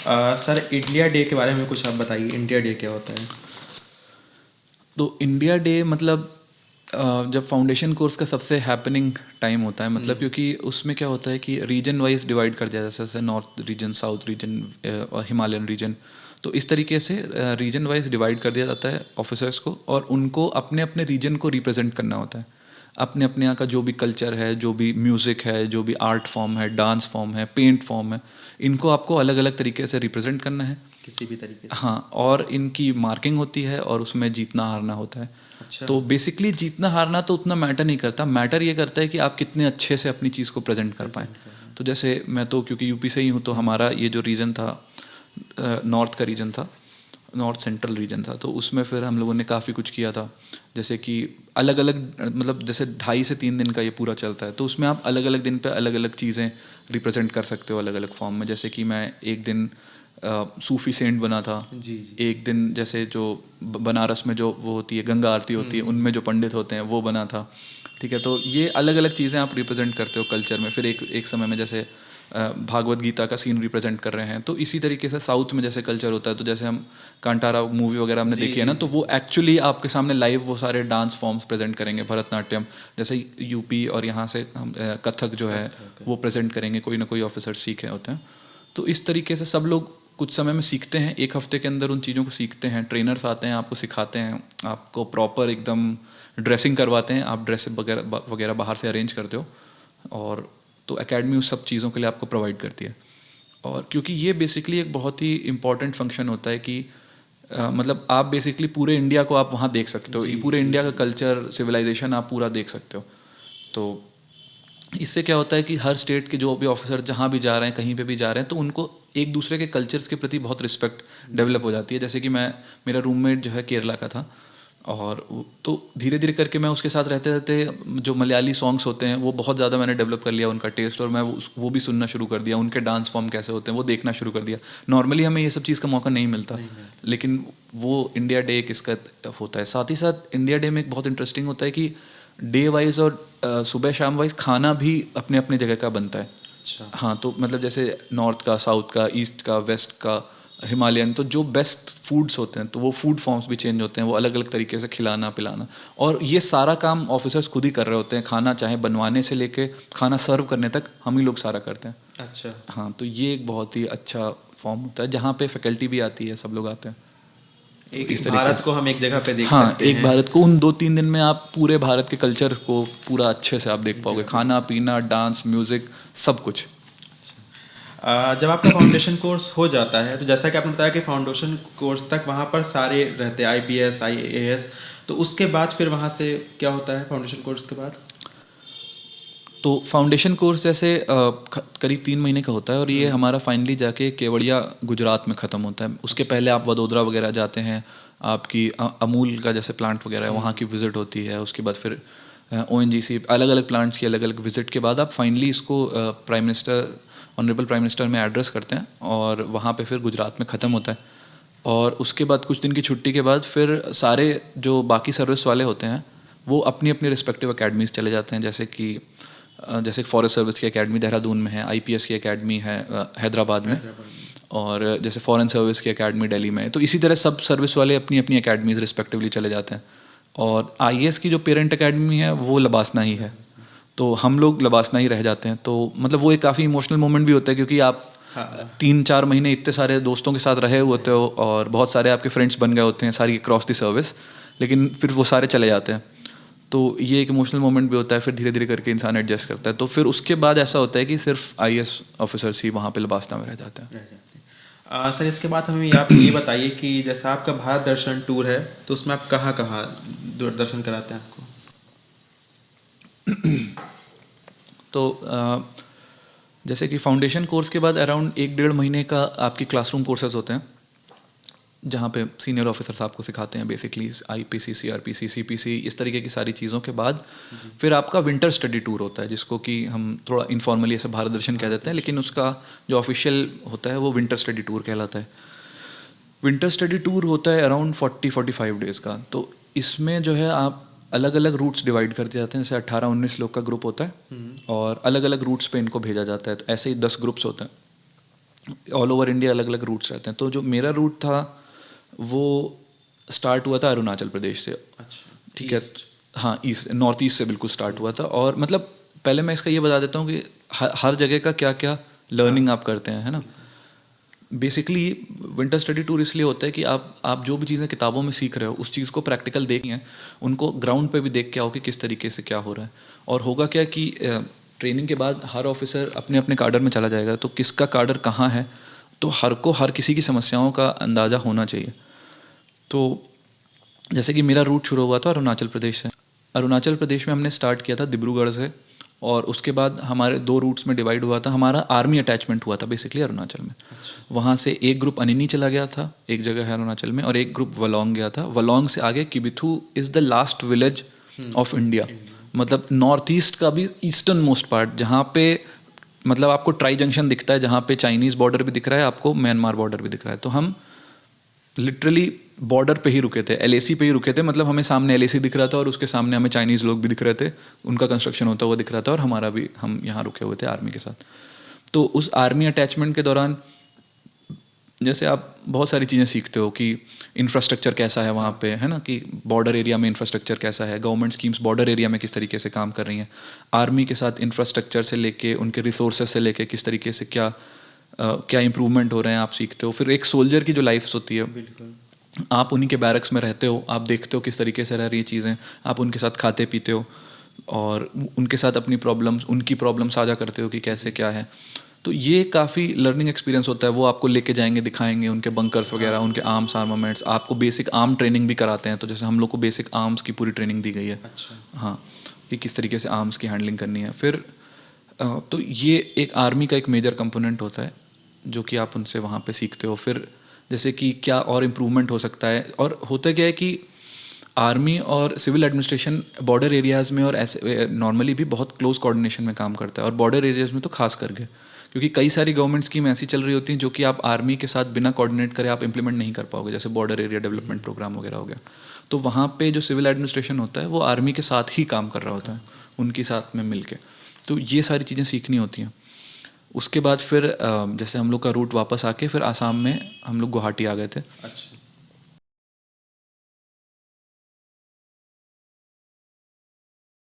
Sir India day के बारे में कुछ आप बताइए, इंडिया डे क्या होता है? तो इंडिया डे मतलब जब फाउंडेशन कोर्स का सबसे हैपनिंग टाइम होता है, मतलब क्योंकि उसमें क्या होता है कि रीजन वाइज डिवाइड कर दिया जाता है, जैसे नॉर्थ रीजन, साउथ रीजन और हिमालयन रीजन। तो इस तरीके से रीजन वाइज डिवाइड कर दिया जाता है ऑफिसर्स को, और उनको अपने अपने रीजन को रिप्रेजेंट करना होता है। अपने अपने यहाँ का जो भी कल्चर है, जो भी म्यूज़िक है, जो भी आर्ट फॉर्म है, डांस फॉर्म है, पेंट फॉर्म है, इनको आपको अलग अलग तरीके से रिप्रेजेंट करना है। किसी भी तरीके से? हाँ, और इनकी मार्किंग होती है और उसमें जीतना हारना होता है। अच्छा। तो बेसिकली जीतना हारना तो उतना मैटर नहीं करता, मैटर ये करता है कि आप कितने अच्छे से अपनी चीज़ को प्रेजेंट कर पाएँ। प्रेजेंट करना। तो जैसे मैं तो क्योंकि यूपी से ही हूँ, तो हमारा ये जो रीजन था, नॉर्थ का रीजन था, नॉर्थ सेंट्रल रीजन था, तो उसमें फिर हम लोगों ने काफ़ी कुछ किया था। जैसे कि अलग अलग, मतलब जैसे 2.5 से 3 दिन का ये पूरा चलता है, तो उसमें आप अलग अलग दिन पे अलग अलग चीज़ें रिप्रेजेंट कर सकते हो अलग अलग फॉर्म में। जैसे कि मैं एक दिन सूफी सेंट बना था। जी जी। एक दिन जैसे जो बनारस में जो वो होती है, गंगा आरती होती है, उनमें जो पंडित होते हैं वो बना था। ठीक है, तो ये अलग अलग चीज़ें आप रिप्रेजेंट करते हो कल्चर में। फिर एक एक समय में जैसे भागवत गीता का सीन रिप्रेजेंट कर रहे हैं, तो इसी तरीके से साउथ में जैसे कल्चर होता है, तो जैसे हम कांतारा मूवी वगैरह हमने जी देखी है जी ना, तो जी। वो एक्चुअली आपके सामने लाइव वो सारे डांस फॉर्म्स प्रेजेंट करेंगे, भरतनाट्यम जैसे यूपी, और यहाँ से हम कथक जो है कथक। वो प्रेजेंट करेंगे, कोई ना कोई ऑफिसर सीखे होते हैं। तो इस तरीके से सब लोग कुछ समय में सीखते हैं, एक हफ्ते के अंदर उन चीज़ों को सीखते हैं। ट्रेनर्स आते हैं, आपको सिखाते हैं, आपको प्रॉपर एकदम ड्रेसिंग करवाते हैं, आप ड्रेस वगैरह वगैरह बाहर से अरेंज करते हो, और तो एकेडमी उस सब चीज़ों के लिए आपको प्रोवाइड करती है। और क्योंकि ये बेसिकली एक बहुत ही इम्पॉर्टेंट फंक्शन होता है कि मतलब आप बेसिकली पूरे इंडिया को आप वहाँ देख सकते हो, जी पूरे जी इंडिया का जी। कल्चर सिविलाइजेशन आप पूरा देख सकते हो। तो इससे क्या होता है कि हर स्टेट के जो भी ऑफिसर जहाँ भी जा रहे हैं, कहीं पे भी जा रहे हैं, तो उनको एक दूसरे के कल्चर्स के प्रति बहुत रिस्पेक्ट डेवलप हो जाती है। जैसे कि मेरा रूममेट जो है केरला का था, और तो धीरे धीरे करके मैं उसके साथ रहते रहते जो मलयाली सॉन्ग्स होते हैं वो बहुत ज़्यादा मैंने डेवलप कर लिया, उनका टेस्ट, और मैं वो भी सुनना शुरू कर दिया, उनके डांस फॉर्म कैसे होते हैं वो देखना शुरू कर दिया। नॉर्मली हमें ये सब चीज़ का मौका नहीं मिलता, नहीं मिलता। लेकिन वो इंडिया डे एक इसका होता है। साथ ही साथ इंडिया डे में एक बहुत इंटरेस्टिंग होता है कि डे वाइज और सुबह शाम वाइज खाना भी अपने अपने जगह का बनता है। अच्छा। हाँ, तो मतलब जैसे नॉर्थ का, साउथ का, ईस्ट का, वेस्ट का, हिमालयन, तो जो बेस्ट फूड्स होते हैं, तो वो फूड फॉर्म्स भी चेंज होते हैं, वो अलग अलग तरीके से खिलाना पिलाना, और ये सारा काम ऑफिसर्स खुद ही कर रहे होते हैं। खाना चाहे बनवाने से लेके खाना सर्व करने तक हम ही लोग सारा करते हैं। अच्छा। हाँ, तो ये एक बहुत ही अच्छा फॉर्म होता है जहाँ पे फैकल्टी भी आती है, सब लोग आते हैं। तो एक इस एक तरीके भारत से, को हम एक जगह पे देख हाँ, सकते एक हैं। भारत को उन 2-3 दिन में आप पूरे भारत के कल्चर को पूरा अच्छे से आप देख एक पाओगे, जगह पे देख खाना सकते पीना, डांस, म्यूजिक, सब कुछ। हैं। जब आपका फाउंडेशन कोर्स हो जाता है, तो जैसा कि आपने बताया कि फाउंडेशन कोर्स तक वहाँ पर सारे रहते हैं, IPS IAS, तो उसके बाद फिर वहाँ से क्या होता है फाउंडेशन कोर्स के बाद? तो फाउंडेशन कोर्स जैसे करीब 3 महीने का होता है, और ये हमारा फाइनली जाके केवड़िया गुजरात में ख़त्म होता है। उसके अच्छा। पहले आप वडोदरा वगैरह जाते हैं, आपकी अमूल का जैसे प्लांट वगैरह है वहाँ की विज़िट होती है। उसके बाद फिर ONGC, अलग अलग प्लांट्स की अलग अलग विज़िट के बाद आप फाइनली इसको prime minister, honourable prime minister में एड्रेस करते हैं, और वहाँ पे फिर गुजरात में ख़त्म होता है। और उसके बाद कुछ दिन की छुट्टी के बाद फिर सारे जो बाकी सर्विस वाले होते हैं वो अपनी अपनी रिस्पेक्टिव अकेडमीज़ चले जाते हैं। जैसे कि जैसे फॉरेस्ट सर्विस की एकेडमी देहरादून में है, IPS की एकेडमी है हैदराबाद में, हैदराबाद में। और जैसे फॉरेन सर्विस की एकेडमी दिल्ली में है। तो इसी तरह सब सर्विस वाले अपनी अपनी एकेडमीज़ रिस्पेक्टिवली चले जाते हैं। और IAS की जो पेरेंट एकेडमी है वो लबासना ही है, लबास में। तो हम लोग लबासना ही रह जाते हैं। तो मतलब वो एक काफ़ी इमोशनल मोमेंट भी होता है, क्योंकि आप हाँ। 3-4 महीने इतने सारे दोस्तों के साथ रहे हुए होते हो, और बहुत सारे आपके फ्रेंड्स बन गए होते हैं सारी क्रॉस दी सर्विस, लेकिन फिर वो सारे चले जाते हैं। तो ये एक इमोशनल मोमेंट भी होता है, फिर धीरे धीरे करके इंसान एडजस्ट करता है। तो फिर उसके बाद ऐसा होता है कि सिर्फ IAS ऑफिसर्स ही वहाँ पे लबासना में रह जाते हैं। रह जाते हैं। सर इसके बाद हमें आप ये बताइए कि जैसा आपका भारत दर्शन टूर है, तो उसमें आप कहाँ कहाँ दर्शन कराते हैं आपको? तो जैसे कि फाउंडेशन कोर्स के बाद अराउंड 1-1.5 महीने का आपकी क्लासरूम कोर्सेज होते हैं, जहाँ पे सीनियर ऑफिसर्स आपको सिखाते हैं बेसिकली IPC, CRPC, CPC, इस तरीके की सारी चीज़ों के बाद फिर आपका विंटर स्टडी टूर होता है, जिसको कि हम थोड़ा इनफॉर्मली ऐसे भारत दर्शन कह देते हैं, लेकिन उसका जो ऑफिशियल होता है वो विंटर स्टडी टूर कहलाता है। विंटर स्टडी टूर होता है अराउंड 40-45 डेज़ का। तो इसमें जो है आप अलग अलग रूट्स डिवाइड कर दिए जाते हैं, जैसे 18-19 लोग का ग्रुप होता है, और अलग अलग रूट्स पे इनको भेजा जाता है। तो ऐसे ही 10 ग्रुप्स होते हैं, ऑल ओवर इंडिया अलग अलग रूट्स रहते हैं। तो जो मेरा रूट था वो स्टार्ट हुआ था अरुणाचल प्रदेश से। अच्छा, ठीक है, ईस्ट। हाँ, ईस्ट, नॉर्थ ईस्ट से बिल्कुल स्टार्ट हुआ था। और मतलब पहले मैं इसका ये बता देता हूँ कि हर जगह का क्या क्या लर्निंग आप करते हैं, है ना। बेसिकली विंटर स्टडी टूर इसलिए होता है कि आप जो भी चीज़ें किताबों में सीख रहे हो उस चीज़ को प्रैक्टिकल देखी हैं, उनको ग्राउंड पे भी देख के आओ कि किस तरीके से क्या हो रहा है। और होगा क्या कि ट्रेनिंग के बाद हर ऑफिसर अपने अपने कार्डर में चला जाएगा, तो किसका कार्डर कहाँ है, तो हर किसी की समस्याओं का अंदाज़ा होना चाहिए। तो जैसे कि मेरा रूट शुरू हुआ था अरुणाचल प्रदेश से। अरुणाचल प्रदेश में हमने स्टार्ट किया था डिब्रूगढ़ से, और उसके बाद हमारे 2 रूट्स में डिवाइड हुआ था। हमारा आर्मी अटैचमेंट हुआ था बेसिकली अरुणाचल में। वहाँ से एक ग्रुप अनिनी चला गया था, एक जगह है अरुणाचल में, और एक ग्रुप वलोंग गया था। वलोंग से आगे Kibithu is the last village of India, मतलब नॉर्थ ईस्ट का भी ईस्टर्न मोस्ट पार्ट, जहाँ पे मतलब आपको ट्राई जंक्शन दिखता है, जहाँ पे चाइनीज़ बॉर्डर भी दिख रहा है, आपको म्यांमार बॉर्डर भी दिख रहा है। तो हम लिटरली बॉर्डर पे ही रुके थे, एलएसी पे ही रुके थे। मतलब हमें सामने एलएसी दिख रहा था और उसके सामने हमें चाइनीज़ लोग भी दिख रहे थे, उनका कंस्ट्रक्शन होता हुआ दिख रहा था, और हमारा भी, हम यहाँ रुके हुए थे आर्मी के साथ। तो उस आर्मी अटैचमेंट के दौरान जैसे आप बहुत सारी चीज़ें सीखते हो कि इंफ्रास्ट्रक्चर कैसा है वहाँ पे, है ना, कि बॉर्डर एरिया में इंफ्रास्ट्रक्चर कैसा है, गवर्नमेंट स्कीम्स बॉर्डर एरिया में किस तरीके से काम कर रही हैं, आर्मी के साथ इंफ्रास्ट्रक्चर से लेके उनके रिसोर्सेज से लेके किस तरीके से क्या इम्प्रूवमेंट हो रहे हैं, आप सीखते हो। फिर एक सोल्जर की जो लाइफ होती है, बिल्कुल। आप उन्हीं के बैरक्स में रहते हो, आप देखते हो किस तरीके से रह रही चीज़ें, आप उनके साथ खाते पीते हो और उनके साथ अपनी प्रॉब्लम्स, उनकी प्रॉब्लम साझा करते हो कि कैसे क्या है। तो ये काफ़ी लर्निंग एक्सपीरियंस होता है। वो आपको लेके जाएंगे, दिखाएंगे उनके बंकर्स वगैरह, उनके आर्म्स, आर्मामेंट्स, आपको बेसिक आर्म ट्रेनिंग भी कराते हैं। तो जैसे हम लोग को बेसिक आर्म्स की पूरी ट्रेनिंग दी गई है। अच्छा। हाँ, कि किस तरीके से आर्म्स की हैंडलिंग करनी है। फिर तो ये एक आर्मी का एक मेजर कंपोनेंट होता है जो कि आप उनसे वहाँ पे सीखते हो। फिर जैसे कि क्या और इम्प्रूवमेंट हो सकता है, और होता क्या है कि आर्मी और सिविल एडमिनिस्ट्रेशन बॉर्डर एरियाज़ में और ऐसे नॉर्मली भी बहुत क्लोज कोऑर्डिनेशन में काम करता है, और बॉर्डर एरियाज़ में तो खास करके, क्योंकि कई सारी गवर्नमेंट स्कीम ऐसी चल रही होती हैं जो कि आप आर्मी के साथ बिना कोऑर्डिनेट करे आप इंप्लीमेंट नहीं कर पाओगे, जैसे बॉर्डर एरिया डेवलपमेंट प्रोग्राम वगैरह हो गया। तो वहाँ पे जो सिविल एडमिनिस्ट्रेशन होता है वो आर्मी के साथ ही काम कर रहा होता है, उनके साथ में मिल के। तो ये सारी चीज़ें सीखनी होती हैं। उसके बाद फिर जैसे हम लोग का रूट वापस आके फिर आसाम में हम लोग गुवाहाटी आ गए थे। अच्छा।